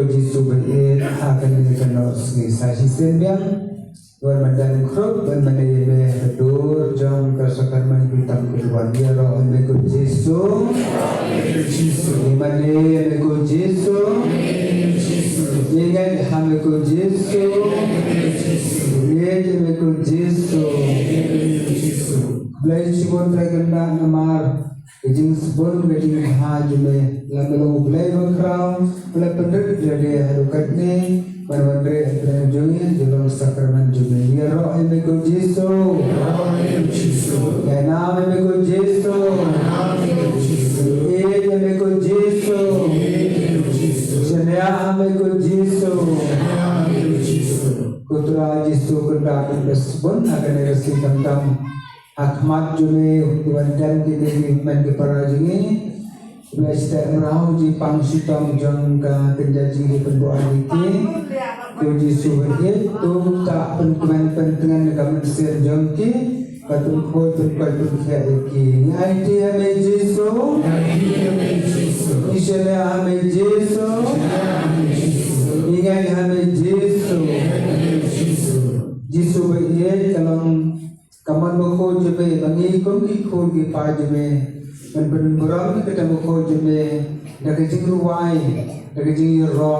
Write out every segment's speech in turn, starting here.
Jisu berit akan dikenal sebagai saksi sembiang Tuan Mandan Krop dan Manayebe Bedur Jom Kasakarman Bintang Kedua Dia Roh Mekul Jisu Imane Mekul Jisu Ingat Hamekul Jisu Ingat Mekul Jisu Belai Cikon Tragenda Namar Ijing sebelum dari hajume lalu belai berkerau belai pendek jadi harukat ni berwandre antara jumi julang sakramen jumi ya roh emekul Yesus ya nama emekul Yesus emekul Yesus senyap emekul Yesus kutra Yesus kendak bersebut akan resi tentang Ahmad jume wandan di men di parajingi belajar merau di pangsitong jong ka penjaji di pendoa iki tuji suwet tu tak penkuman pentengan ka mesir jong ki patun ko tu patun kha iki ngai ame Jesu isela ame Jesu ingai ame Jesu Jesu beye kalong kaman boko jeme bangi kongi kongi pa jeme man berburam kita boko jeme daga jingruai daga jingro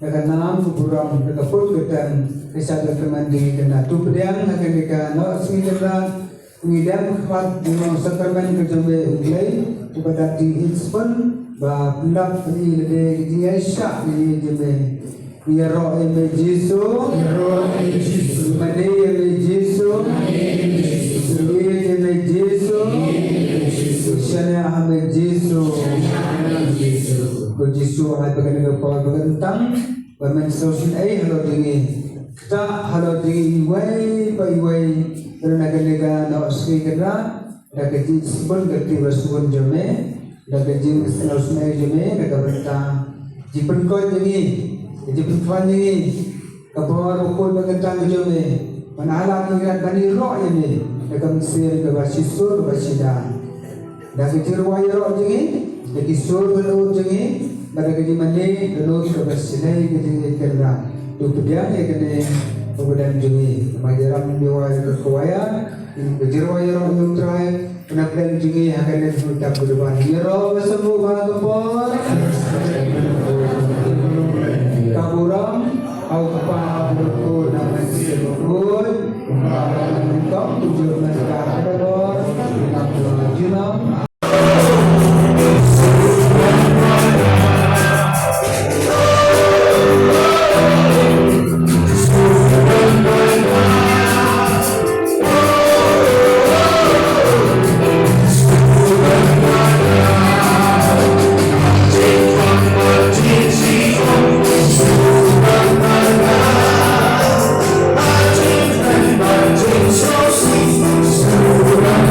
daga nam buram daga pul ketan kesada kemandi kena tu pedang akan deka no semidara ngidam khwat memang sakarman ke jeme ulai kepada di inspon ba pendap ni lede dia syak ni jeme ya roh eme Jesu mane eme Jesu eme Jesu shana ame Jesu ko Jesu ay paganda ko pagantang paman sosin ay halo dingi ta halo dingi iway pa iway pero nagaliga na oski kada dagajin sibon gati wasuon jame dagajin sosin ay jame nagabanta jipen ko dingi Jadi tuan ini kapal rukun mengetang jome manahala mengirat bani roh ini dekat Mesir ke basisur basida dah kecirwai roh jengi jadi sur belut jengi pada kerja mandi belut ke basida ke jengi kerja tu pediam ya kene kemudian jengi majaram diwai ke kuaya kecirwai roh yang terakhir penaklan jengi akan diucap berdepan roh sembuh kapal kaburam au kapa berku nama sirukun kau tujuh masyarakat bor nama junam So sweet, so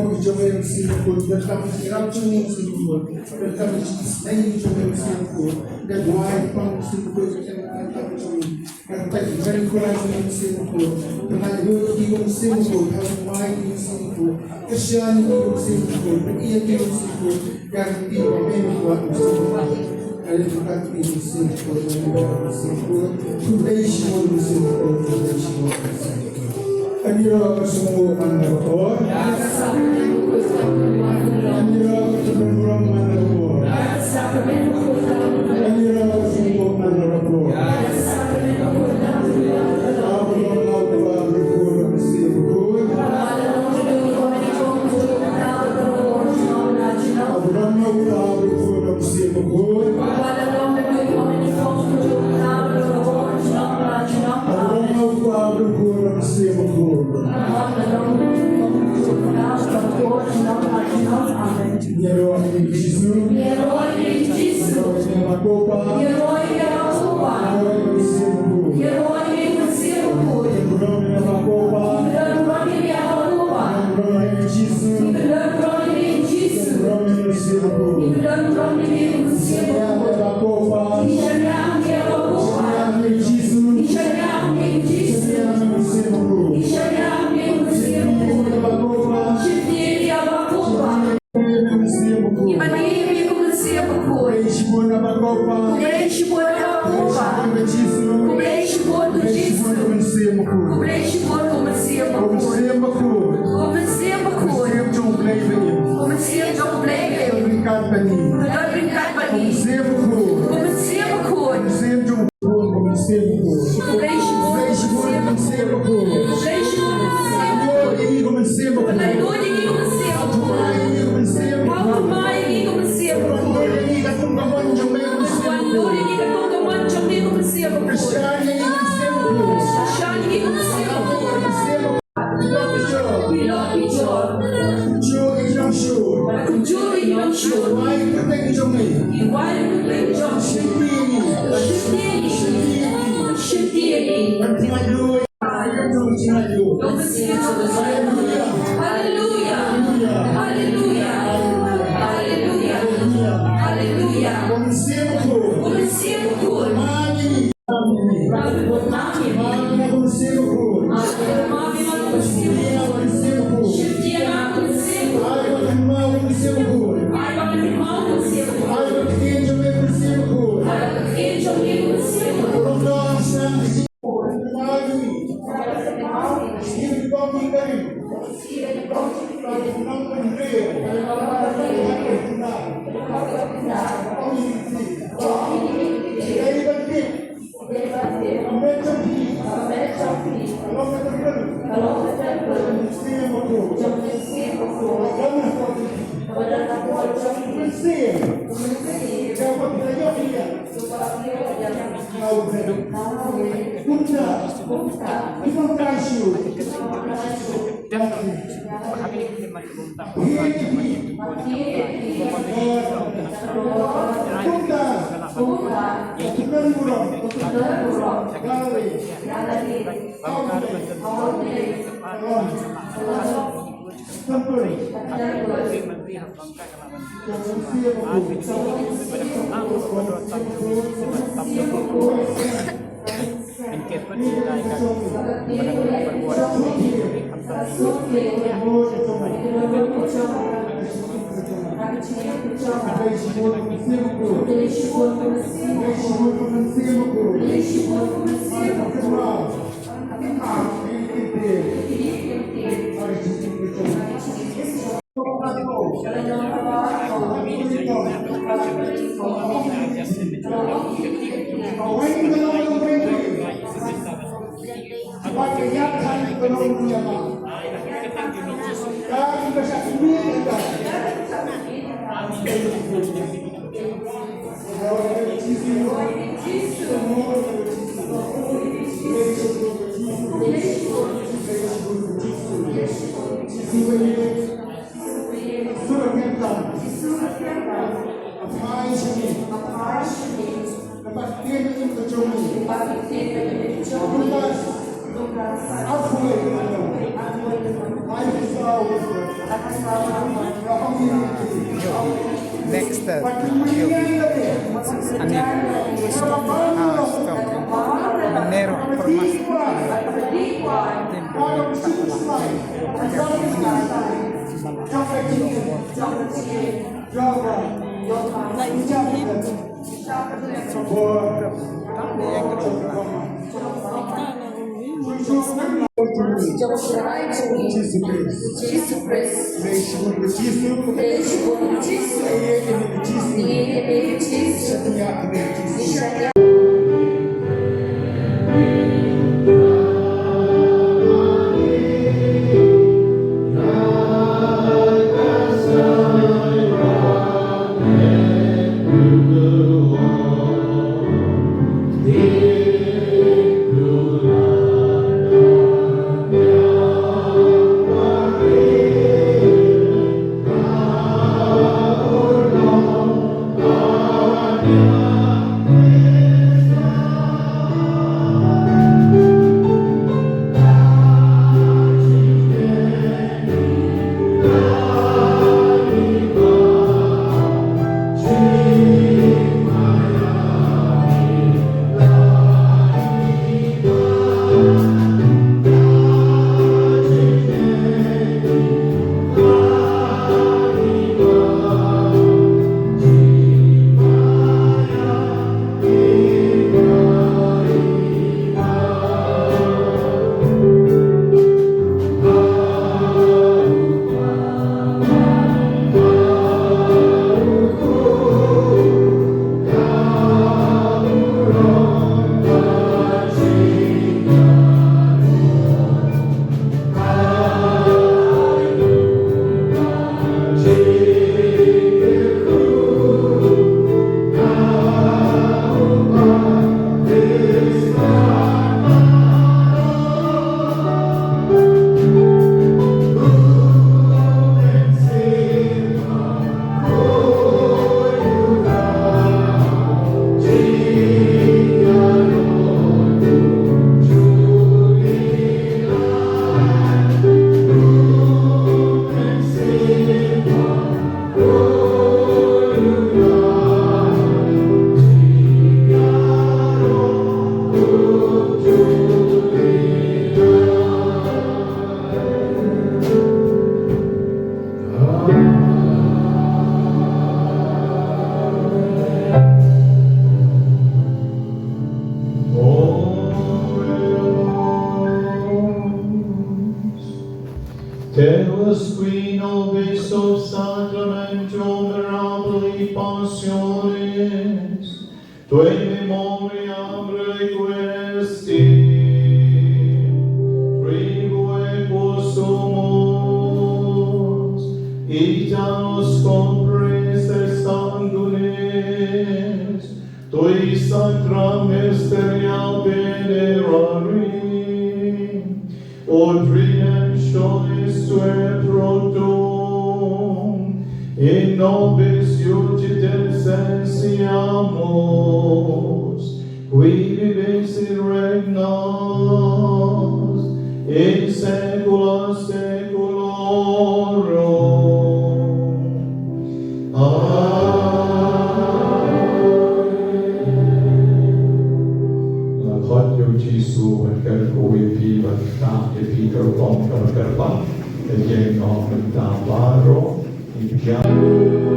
Pode jogar o símbolo, datamos gratuito o símbolo, datamos estranho jogar o símbolo, datamos pão o símbolo, datamos very corajoso o símbolo, pengaruh di o símbolo, haluai o símbolo, kesian o símbolo, ia di o símbolo, ganti o mesmo o símbolo. Ada tempat di musim Kudaishi musim Anira semua manapur Anira semua manapur Anira semua manapur Next step. Ano yan? Stop. Manero. Formas. Te vos qui nobis ob sacramento mirabili passionis, tue memoriam requiesci, trigue possumus, ita nos compres sanguinis, tui sacra mysteria venerari, od redemptionis tue protum, in nobis iuditem sensiamus, qui vives in regnas, in saecula saeculorum. Amen. Latio Gesù, et carco et piva, et Peter Pomca, et carpa, et iem nomen Tavaro, in Amen.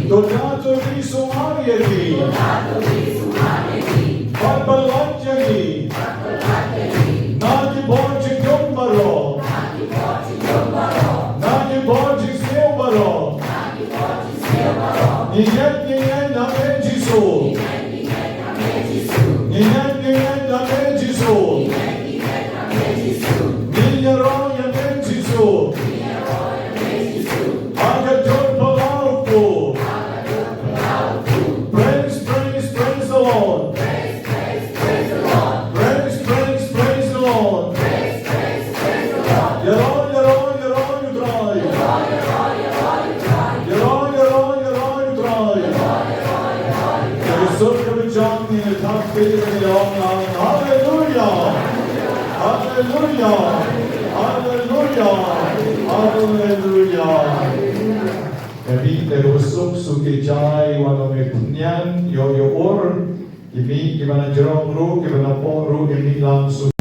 Donato riso arieti, Barbalatjani, Nagi Borgi Gombaro, Nagi Borgi Silvaro, Niyen na Mejiso, Niyen na Mejiso, Niyeroya Mejiso, Agator Palaupo. Praise the Lord. Praise the Lord. Yero, you dry. Yero, you dry. There is so much John in the top stage of the online. Hallelujah. Evite rusuk sukijai wanome punyan yo or kimi gimana jerong ru gimana pong ru ini langsung